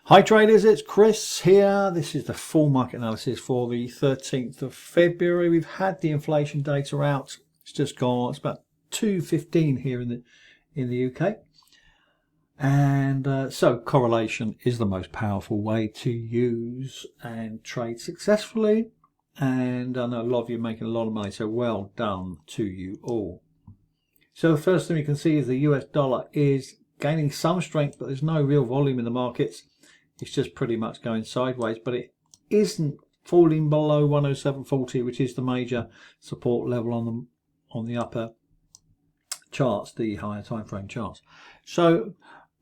Hi traders, it's Chris here. This is the full market analysis for the 13th of February. We've had the inflation data out. It's just gone. It's about 2.15 here in the UK. And so correlation is the most powerful way to use and trade successfully. And I know a lot of you are making a lot of money, so well done to you all. So the first thing we can see is the US dollar is gaining some strength, but there's no real volume in the markets. It's just pretty much going sideways, but it isn't falling below 107.40, which is the major support level on the upper charts, the higher time frame charts. So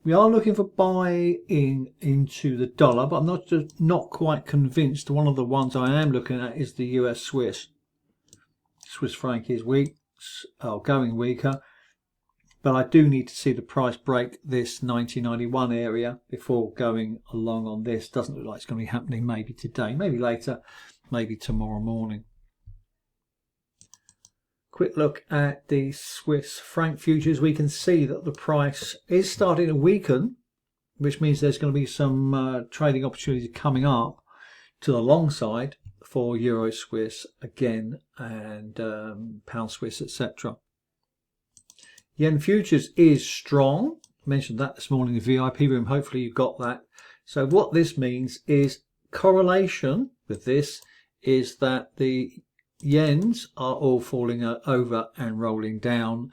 we are looking for buying into the dollar, but I'm not quite convinced. One of the ones I am looking at is the US Swiss. Swiss franc is weak, going weaker. But I do need to see the price break this 90.91 area before going along on this. Doesn't look like it's going to be happening maybe today, maybe later, maybe tomorrow morning. Quick look at the Swiss franc futures. We can see that the price is starting to weaken, which means there's going to be some trading opportunities coming up to the long side for Euro Swiss again and Pound Swiss, etc. Yen futures is strong. I mentioned that this morning in the VIP room. Hopefully you got that. So what this means is correlation with this is that the yens are all falling over and rolling down.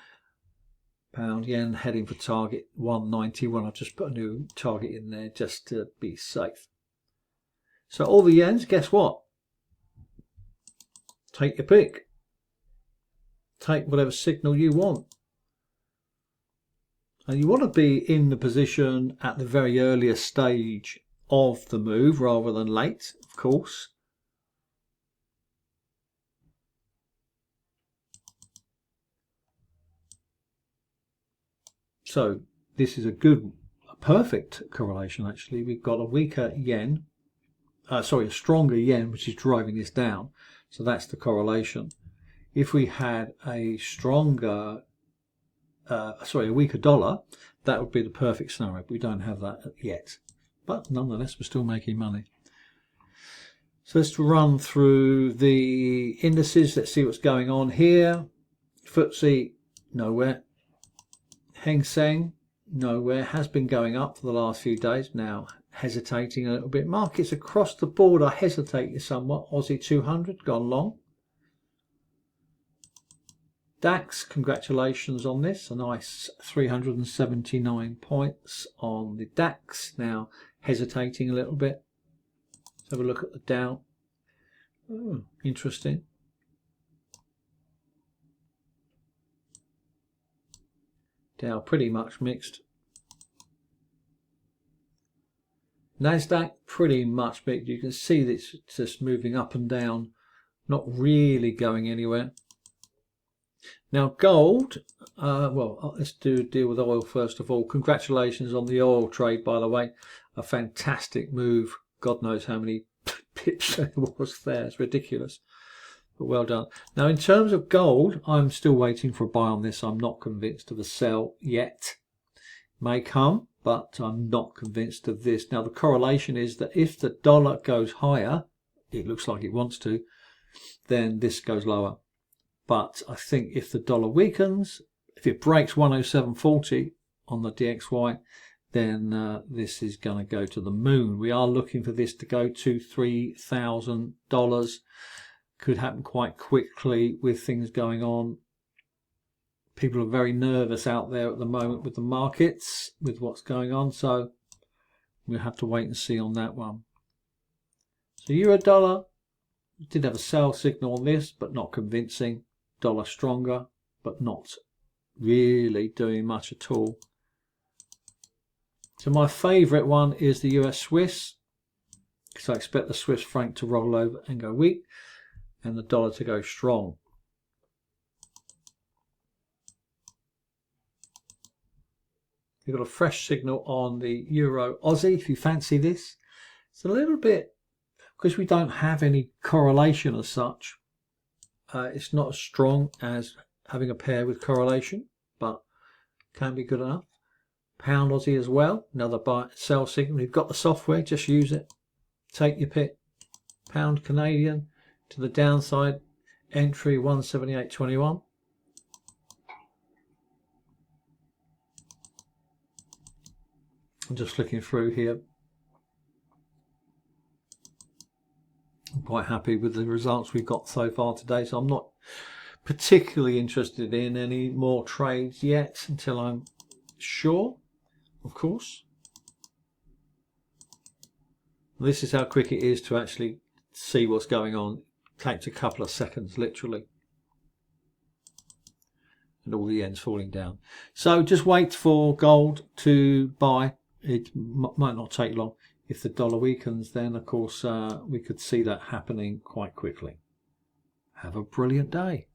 Pound yen heading for target 191. I've just put a new target in there just to be safe. So all the yens, guess what? Take your pick. Take whatever signal you want. And you want to be in the position at the very earliest stage of the move rather than late, of course. So this is a perfect correlation actually. We've got a weaker yen, a stronger yen, which is driving this down. So that's the correlation. If we had a a weaker dollar, that would be the perfect scenario. But we don't have that yet. But nonetheless, we're still making money. So let's run through the indices. Let's see what's going on here. FTSE, nowhere. Hang Seng, nowhere. Has been going up for the last few days. Now hesitating a little bit. Markets across the board are hesitating somewhat. Aussie 200 gone long. DAX, congratulations on this, a nice 379 points on the DAX, now hesitating a little bit. Let's have a look at the Dow. Oh, interesting. Dow pretty much mixed. NASDAQ pretty much mixed. You can see this just moving up and down, not really going anywhere. Now gold, let's deal with oil first of all. Congratulations on the oil trade, by the way. A fantastic move. God knows how many pips there was there. It's ridiculous, but well done. Now in terms of gold, I'm still waiting for a buy on this. I'm not convinced of a sell yet. May come, but I'm not convinced of this. Now the correlation is that if the dollar goes higher, it looks like it wants to, then this goes lower. But I think if the dollar weakens, if it breaks 107.40 on the DXY, then this is going to go to the moon. We are looking for this to go to $3,000. Could happen quite quickly with things going on. People are very nervous out there at the moment with the markets, with what's going on. So we'll have to wait and see on that one. So euro dollar did have a sell signal on this, but not convincing. Dollar stronger, but not really doing much at all. So my favourite one is the US Swiss, because I expect the Swiss franc to roll over and go weak, and the dollar to go strong. You've got a fresh signal on the Euro Aussie if you fancy this. It's a little bit, because we don't have any correlation as such. It's not as strong as having a pair with correlation, but can be good enough. Pound Aussie as well, another buy sell signal. You've got the software, just use it. Take your pick. Pound Canadian to the downside, entry 178.21. I'm just looking through here. I'm quite happy with the results we've got so far today, so I'm not particularly interested in any more trades yet until I'm sure, of course. This is how quick it is to actually see what's going on. It takes a couple of seconds, literally. And all the ends falling down. So just wait for gold to buy. It might not take long. If the dollar weakens, then of course we could see that happening quite quickly. Have a brilliant day.